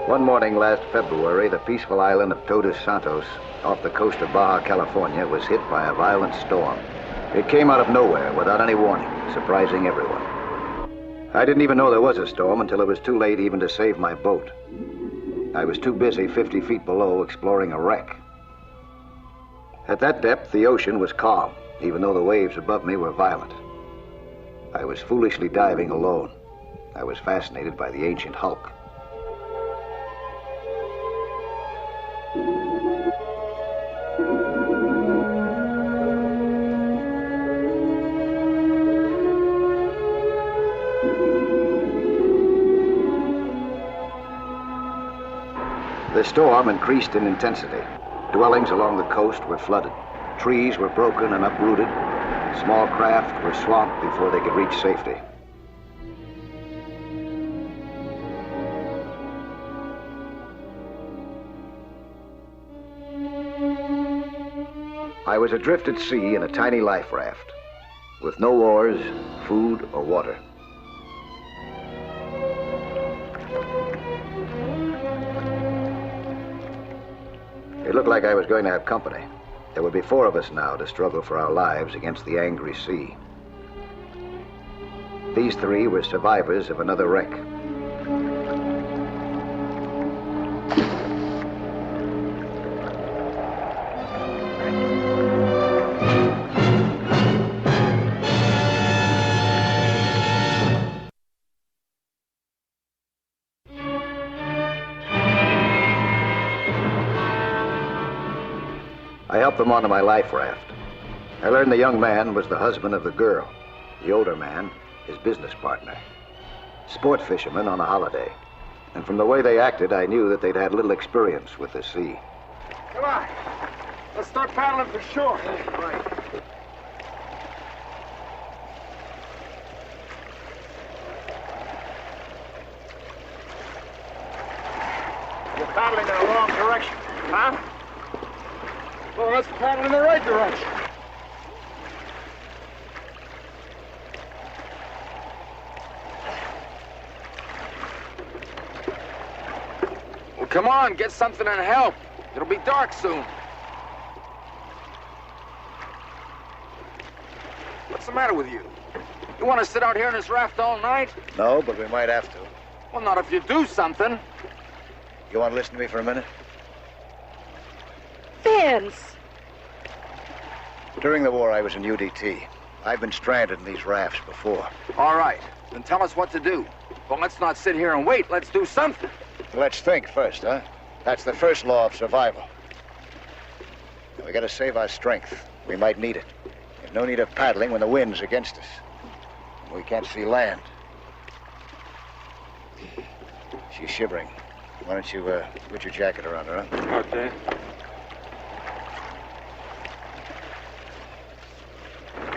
One morning last February, the peaceful island of Todos Santos, off the coast of Baja California, was hit by a violent storm. It came out of nowhere without any warning, surprising everyone. I didn't even know there was a storm until it was too late even to save my boat. I was too busy 50 feet below exploring a wreck. At that depth, the ocean was calm, even though the waves above me were violent. I was foolishly diving alone. I was fascinated by the ancient hulk. The storm increased in intensity. Dwellings along the coast were flooded. Trees were broken and uprooted. Small craft were swamped before they could reach safety. I was adrift at sea in a tiny life raft, with no oars, food, or water. It looked like I was going to have company. There would be 4 of us now to struggle for our lives against the angry sea. These 3 were survivors of another wreck. I helped them onto my life raft. I learned the young man was the husband of the girl, the older man, his business partner. Sport fishermen on a holiday. And from the way they acted, I knew that they'd had little experience with the sea. Come on, let's start paddling for shore. Right. You're paddling in the wrong direction, huh? Well, let's paddle in the right direction. Well, come on, get something and help. It'll be dark soon. What's the matter with you? You want to sit out here in this raft all night? No, but we might have to. Well, not if you do something. You want to listen to me for a minute? Vince! During the war, I was in UDT. I've been stranded in these rafts before. All right, then tell us what to do. But let's not sit here and wait. Let's do something. Let's think first, huh? That's the first law of survival. We gotta save our strength. We might need it. There's no need of paddling when the wind's against us. We can't see land. She's shivering. Why don't you put your jacket around her, huh? Okay.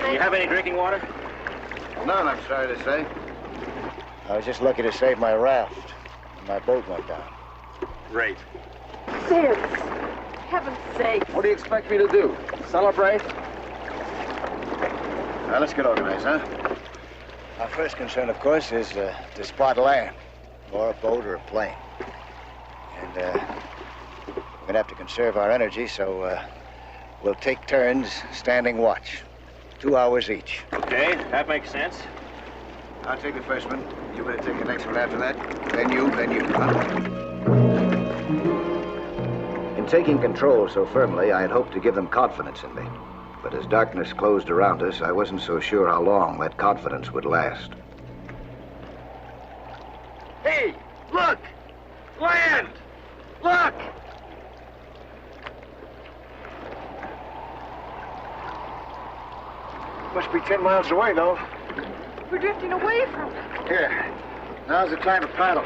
Do you have any drinking water? None, I'm sorry to say. I was just lucky to save my raft. My boat went down. Great. Vince! Heaven's sake! What do you expect me to do? Celebrate? Now, let's get organized, huh? Our first concern, of course, is to spot land, or a boat or a plane. And we're gonna have to conserve our energy, so we'll take turns standing watch. 2 hours each. Okay, that makes sense. I'll take the first one. You better take the next one after that. Then you, huh? In taking control so firmly, I had hoped to give them confidence in me. But as darkness closed around us, I wasn't so sure how long that confidence would last. Hey, look! Land! Look! Must be 10 miles away, though. We're drifting away from it. Here. Now's the time to paddle.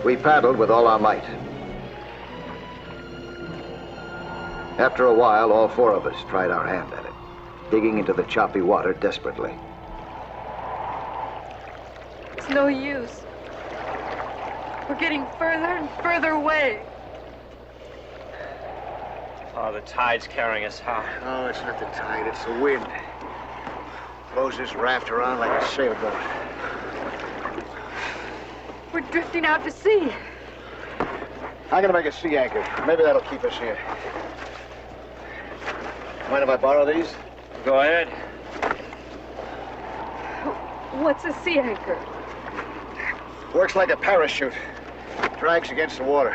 We paddled with all our might. After a while, all four of us tried our hand at it, digging into the choppy water desperately. It's no use. We're getting further and further away. Oh, the tide's carrying us out. No, it's not the tide, it's the wind. Blows this raft around like a sailboat. We're drifting out to sea. I'm gonna make a sea anchor. Maybe that'll keep us here. Mind if I borrow these? Go ahead. What's a sea anchor? Works like a parachute. Drags against the water.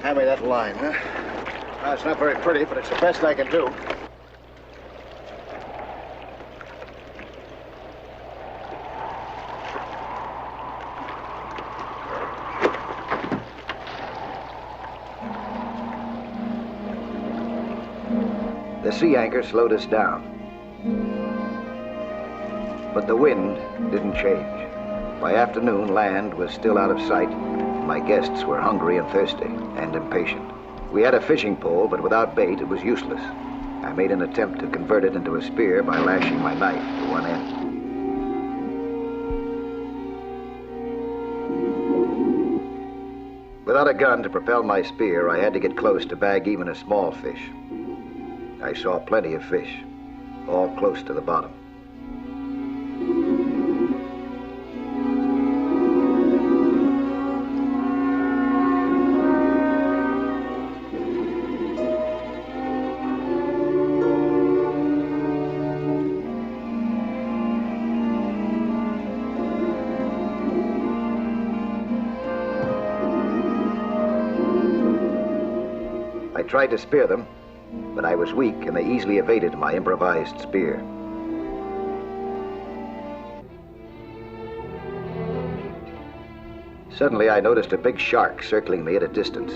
Hand me that line, huh? Well, it's not very pretty, but it's the best I can do. The sea anchor slowed us down. But the wind didn't change. By afternoon, land was still out of sight. My guests were hungry and thirsty and impatient. We had a fishing pole, but without bait, it was useless. I made an attempt to convert it into a spear by lashing my knife to one end. Without a gun to propel my spear, I had to get close to bag even a small fish. I saw plenty of fish, all close to the bottom. I tried to spear them, but I was weak and they easily evaded my improvised spear. Suddenly, I noticed a big shark circling me at a distance.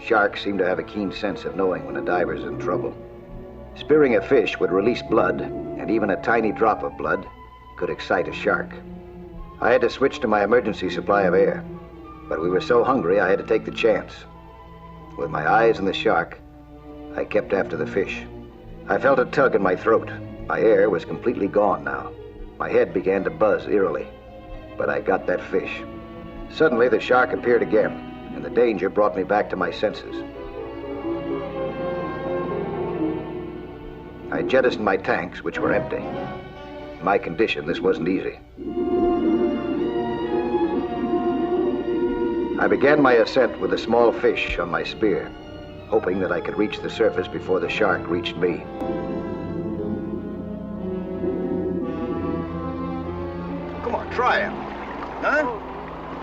Sharks seem to have a keen sense of knowing when a diver's in trouble. Spearing a fish would release blood, and even a tiny drop of blood could excite a shark. I had to switch to my emergency supply of air, but we were so hungry I had to take the chance. With my eyes on the shark, I kept after the fish. I felt a tug in my throat. My air was completely gone now. My head began to buzz eerily, but I got that fish. Suddenly, the shark appeared again, and the danger brought me back to my senses. I jettisoned my tanks, which were empty. In my condition, this wasn't easy. I began my ascent with a small fish on my spear, hoping that I could reach the surface before the shark reached me. Come on, try it. Huh?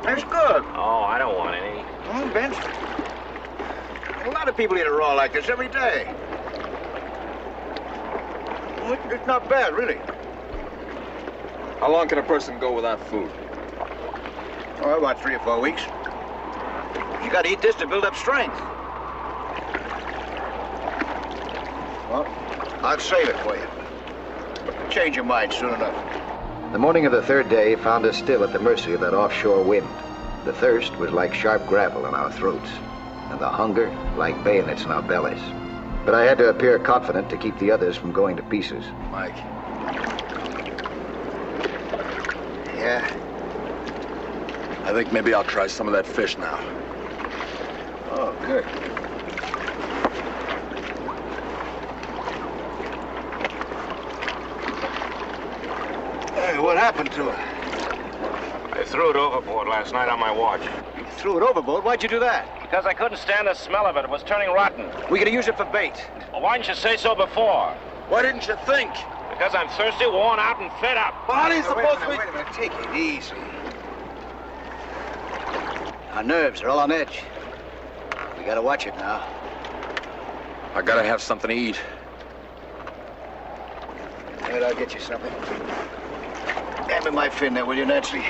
That's good. Oh, I don't want any. Bench. A lot of people eat it raw like this every day. It's not bad, really. How long can a person go without food? Oh, about 3 or 4 weeks. You gotta eat this to build up strength. Well, I'll save it for you. Change your mind soon enough. The morning of the third day found us still at the mercy of that offshore wind. The thirst was like sharp gravel in our throats, and the hunger like bayonets in our bellies. But I had to appear confident to keep the others from going to pieces. Mike. Yeah? I think maybe I'll try some of that fish now. Oh, good. Hey, what happened to it? I threw it overboard last night on my watch. You threw it overboard? Why'd you do that? Because I couldn't stand the smell of it. It was turning rotten. We gotta use it for bait. Well, why didn't you say so before? Why didn't you think? Because I'm thirsty, worn out, and fed up. How are you supposed to be? Wait a minute, take it easy. Our nerves are all on edge. We gotta watch it now. I gotta have something to eat. Wait, I'll get you something. Hand me my fin there, will you, Nancy?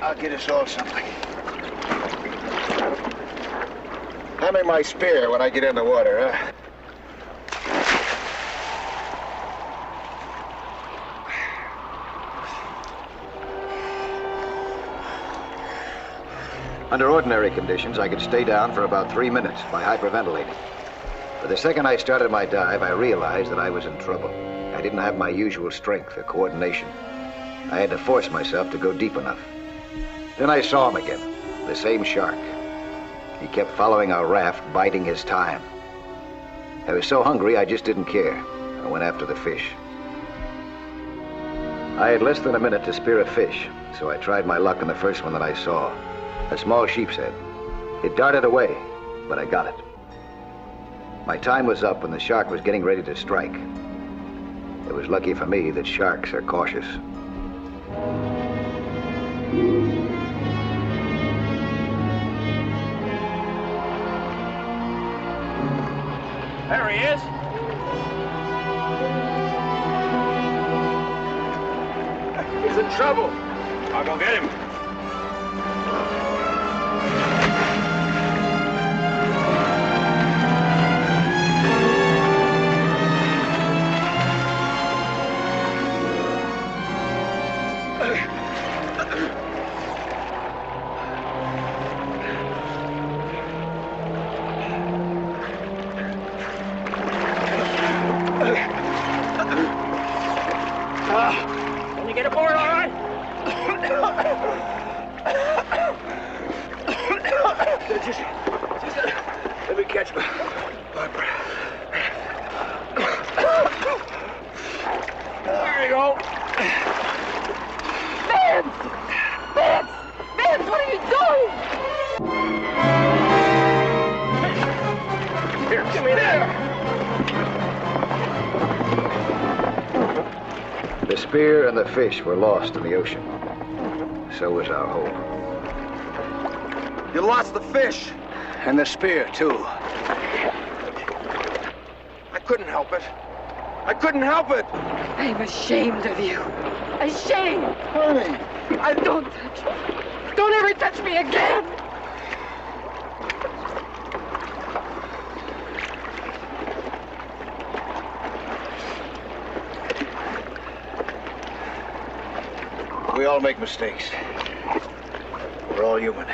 I'll get us all something. Hand me my spear when I get in the water, huh? Under ordinary conditions, I could stay down for about 3 minutes by hyperventilating. But the second I started my dive, I realized that I was in trouble. I didn't have my usual strength or coordination. I had to force myself to go deep enough. Then I saw him again, the same shark. He kept following our raft, biding his time. I was so hungry, I just didn't care. I went after the fish. I had less than a minute to spear a fish, so I tried my luck on the first one that I saw. A small sheep's head. It darted away, but I got it. My time was up when the shark was getting ready to strike. It was lucky for me that sharks are cautious. There he is. He's in trouble. I'll go get him. Can you get aboard all right? just let me catch my breath. There you go. Vance! Vance! Vance, what are you doing? Here, give me there. The spear and the fish were lost in the ocean. So was our hope. You lost the fish. And the spear, too. I couldn't help it. I couldn't help it. I'm ashamed of you. Ashamed! Honey, Don't touch me. Don't ever touch me again! we all make mistakes. We're all human.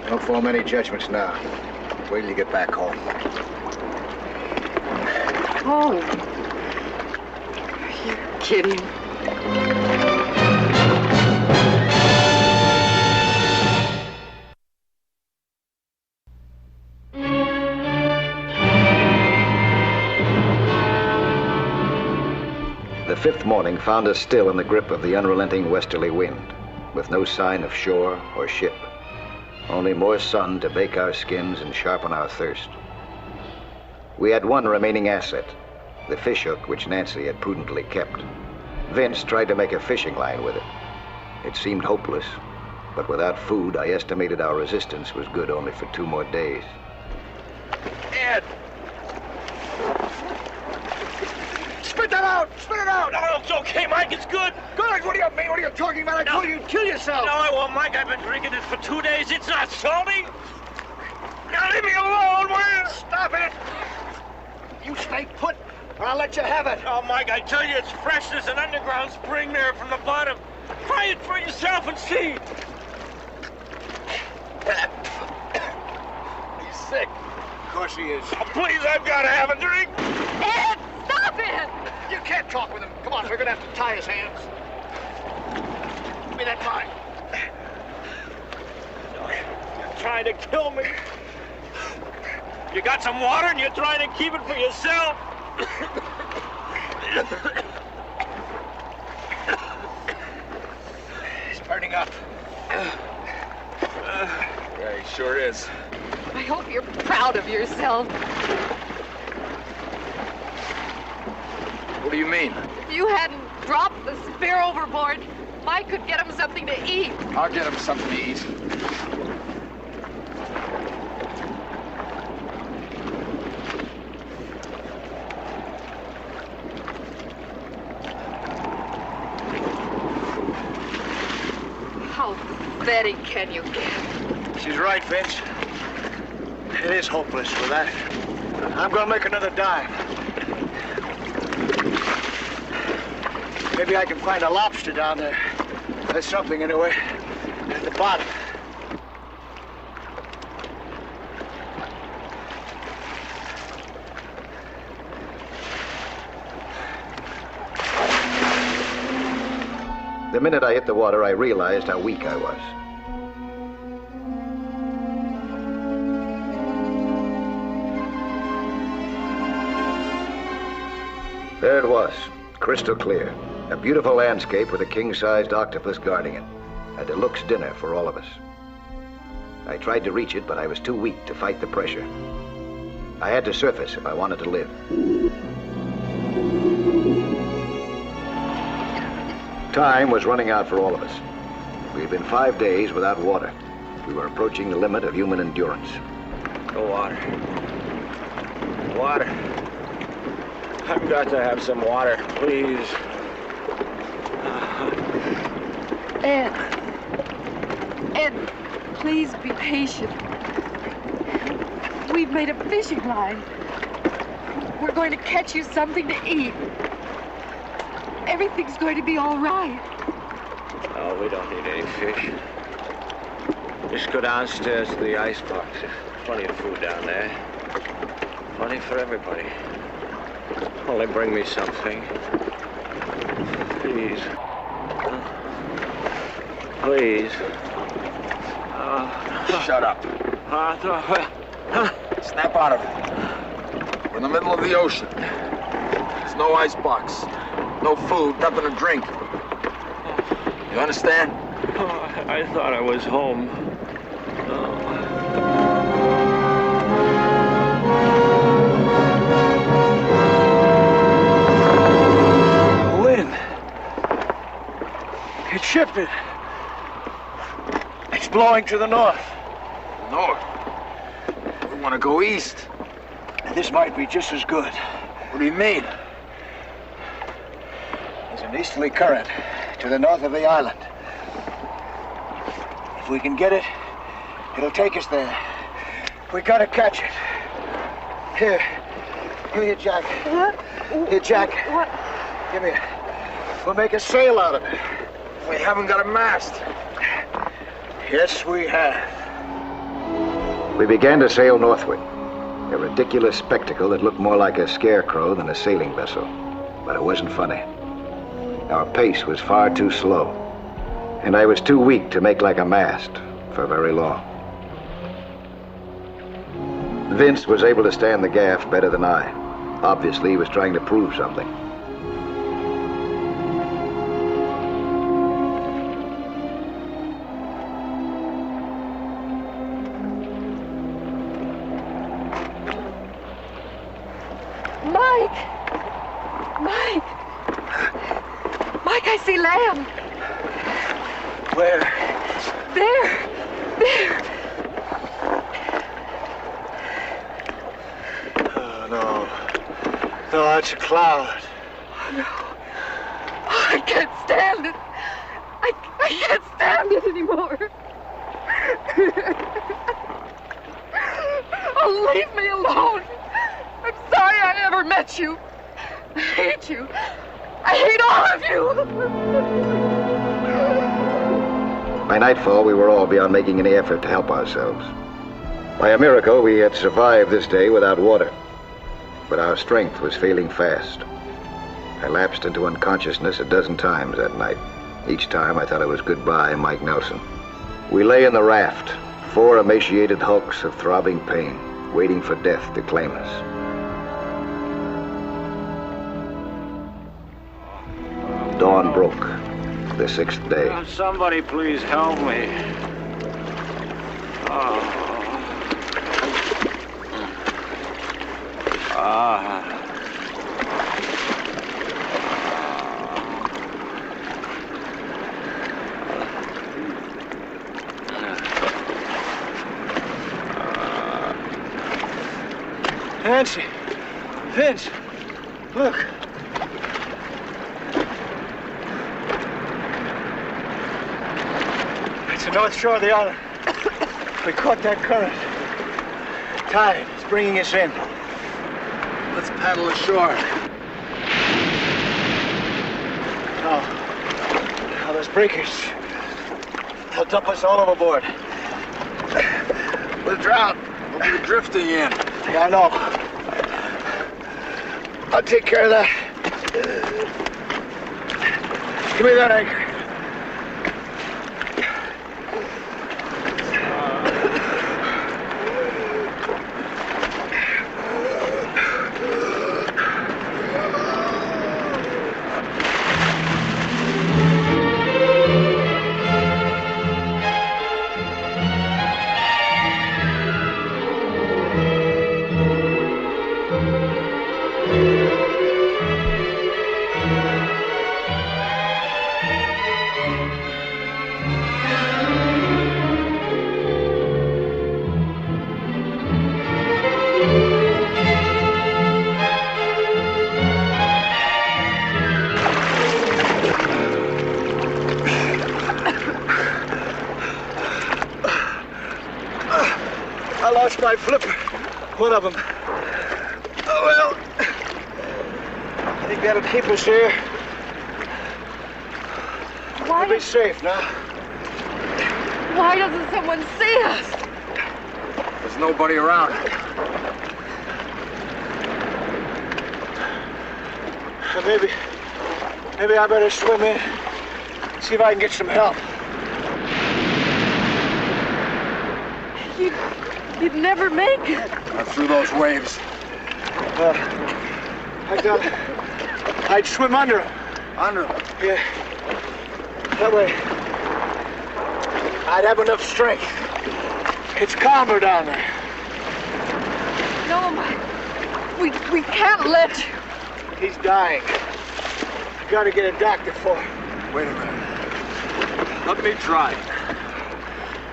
Don't form any judgments now. Wait till you get back home. Oh. You're kidding. The fifth morning found us still in the grip of the unrelenting westerly wind, with no sign of shore or ship. Only more sun to bake our skins and sharpen our thirst. We had one remaining asset, the fishhook which Nancy had prudently kept. Vince tried to make a fishing line with it. It seemed hopeless, but without food, I estimated our resistance was good only for 2 more days. Ed! Spit that out! Spit it out! No, it's okay, Mike. It's good. Good! What do you mean? What are you talking about? I told you you'd kill yourself! No, I won't, Mike. I've been drinking this for 2 days. It's not salty. Now leave me alone, will you? Stop it! You stay put, or I'll let you have it. Oh, Mike, I tell you, it's fresh. There's an underground spring there from the bottom. Try it for yourself and see. He's sick. Of course he is. Oh, please, I've got to have a drink. Ed, stop it! You can't talk with him. Come on, we're gonna have to tie his hands. Give me that line. You're trying to kill me. You got some water and you're trying to keep it for yourself. He's burning up. Yeah, he sure is. I hope you're proud of yourself. What do you mean? If you hadn't dropped the spear overboard, Mike could get him something to eat. I'll get him something to eat. How pathetic can you get? She's right, Vince. It is hopeless for that. I'm gonna make another dive. Maybe I can find a lobster down there. There's something anyway. At the bottom. The minute I hit the water, I realized how weak I was. There it was, crystal clear. A beautiful landscape with a king-sized octopus guarding it. A deluxe dinner for all of us. I tried to reach it, but I was too weak to fight the pressure. I had to surface if I wanted to live. Time was running out for all of us. We had been 5 days without water. We were approaching the limit of human endurance. No water. Water. I've got to have some water, please. Ed, please be patient. We've made a fishing line. We're going to catch you something to eat. Everything's going to be all right. Oh, we don't need any fish. Just go downstairs to the icebox. There's plenty of food down there. Plenty for everybody. Only bring me something. Please. Please. Shut up. Snap out of it. We're in the middle of the ocean. There's no icebox. No food, nothing to drink. You understand? Oh, I thought I was home. It shifted. It's blowing to the north. North? We want to go east. This might be just as good. What do you mean? There's an easterly current to the north of the island. If we can get it, it'll take us there. We gotta catch it. Here. Give me your jacket. What? Your jacket. What? Give me it. We'll make a sail out of it. We haven't got a mast. Yes, we have. We began to sail northward. A ridiculous spectacle that looked more like a scarecrow than a sailing vessel. But it wasn't funny. Our pace was far too slow. And I was too weak to make like a mast for very long. Vince was able to stand the gaff better than I. Obviously, he was trying to prove something. Mike, I see land. Where? There. Oh, no. No, that's a cloud. No. I can't stand it. I can't stand it anymore. Oh, leave me alone. I'm sorry I ever met you. I hate you. I hate all of you. By nightfall, we were all beyond making any effort to help ourselves. By a miracle, we had survived this day without water. But our strength was failing fast. I lapsed into unconsciousness a dozen times that night. Each time I thought it was goodbye, Mike Nelson. We lay in the raft, 4 emaciated hulks of throbbing pain, waiting for death to claim us. Dawn broke, the 6th day. Somebody please help me. Nancy! Vince! Look! It's the north shore of the island. We caught that current. Tide is bringing us in. Let's paddle ashore. Now those breakers, they'll dump us all overboard. We'll drown. We'll be drifting in. Yeah, I know. I'll take care of that. Give me that anchor. I lost my flipper. One of them. Oh, well. I think that'll keep us here. Why? We'll be safe now. Why doesn't someone see us? There's nobody around. Maybe I better swim in. See if I can get some help. You'd never make it. Not through those waves. I'd swim under him. Under them. Yeah. That way, I'd have enough strength. It's calmer down there. No, Mike. We can't let you. He's dying. You gotta get a doctor for him. Wait a minute. Let me try.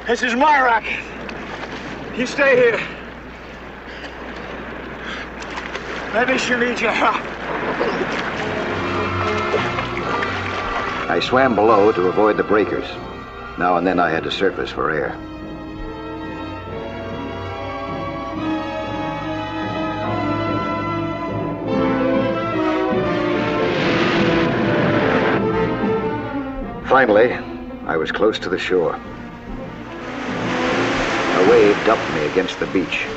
This is my rocket. You stay here. Maybe she'll need your help. I swam below to avoid the breakers. Now and then I had to surface for air. Finally, I was close to the shore. A wave dumped me against the beach.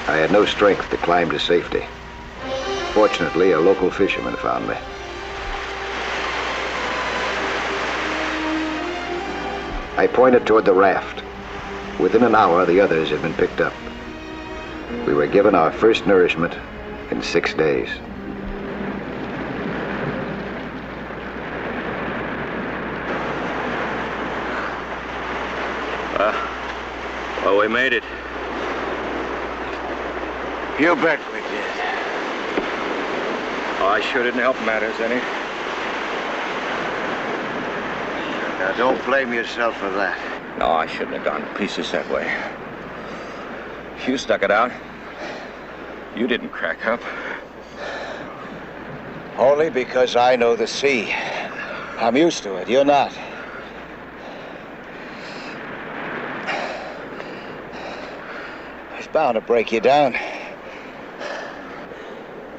I had no strength to climb to safety. Fortunately, a local fisherman found me. I pointed toward the raft. Within an hour, the others had been picked up. We were given our first nourishment in 6 days. Well, we made it. You bet we did. Oh, I sure didn't help matters any. Now, don't blame yourself for that. No, I shouldn't have gone to pieces that way. You stuck it out. You didn't crack up. Only because I know the sea. I'm used to it. You're not. It's bound to break you down.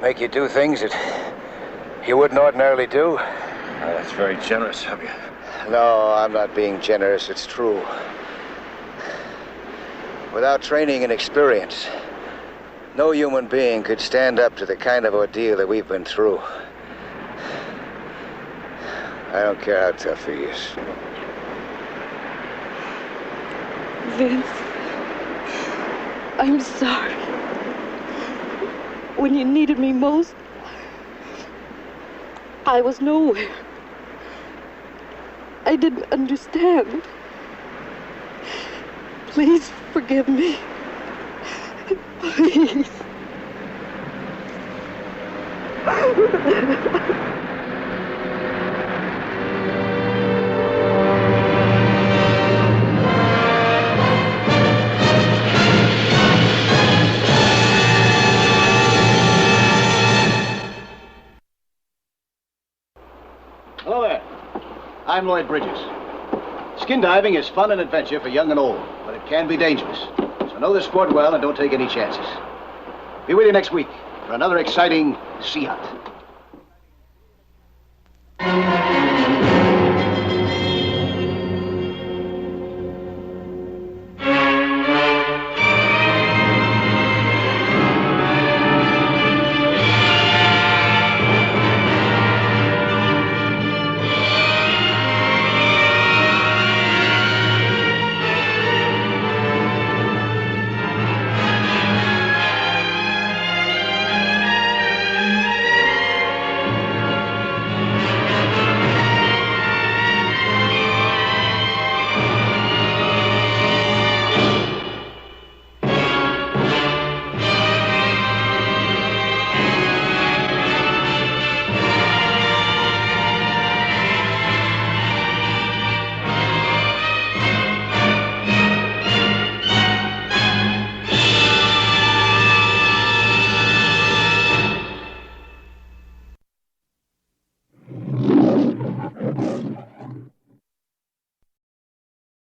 Make you do things that you wouldn't ordinarily do. That's very generous of you. No, I'm not being generous. It's true. Without training and experience, no human being could stand up to the kind of ordeal that we've been through. I don't care how tough he is. Vince, I'm sorry. When you needed me most, I was nowhere. I didn't understand. Please forgive me. Please. Hello there. I'm Lloyd Bridges. Skin diving is fun and adventure for young and old, but it can be dangerous. So know the sport well and don't take any chances. Be with you next week for another exciting sea hunt.